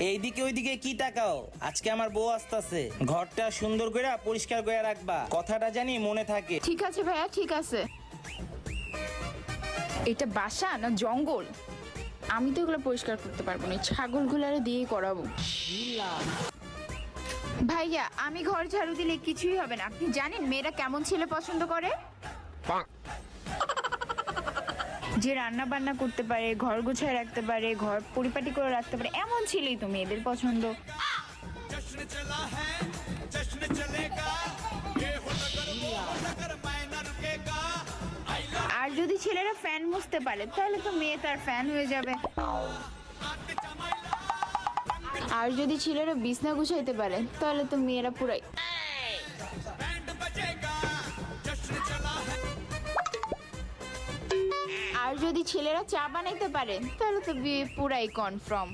এইদিকে ওইদিকে কি তাকাও? আজকে আমার বউ আসতেছে, ঘরটা সুন্দর করে পরিষ্কার করে রাখবা, কথাটা জানি মনে থাকে। ঠিক আছে ভাইয়া, ঠিক আছে। এটা বাসা না জঙ্গল? আমি তো এগুলো পরিষ্কার করতে পারবো না, ছাগলগুলারে দিয়েই করাবো। ভাইয়া, আমি ঘর ঝাড়ু দিলে কিছুই হবে না। আপনি জানেন মেয়েরা কেমন ছেলে পছন্দ করে? যে রান্না বান্না করতে পারে, ঘর গোছায় রাখতে পারে, ঘর পরিপাটি করে রাখতে পারে, এমন ছেলেই তো মেয়েদের পছন্দ। আর যদি ছেলেরা ফ্যান মুছতে পারে তাহলে তো মেয়ে তার ফ্যান হয়ে যাবে। আর যদি ছেলেরা বিছনা গুছাইতে পারে তাহলে তো মেয়েরা পুরাই। আর যদি ছেলেরা চা বানাইতে পারে তাহলে তো বিয়ে পুরাই কনফার্ম।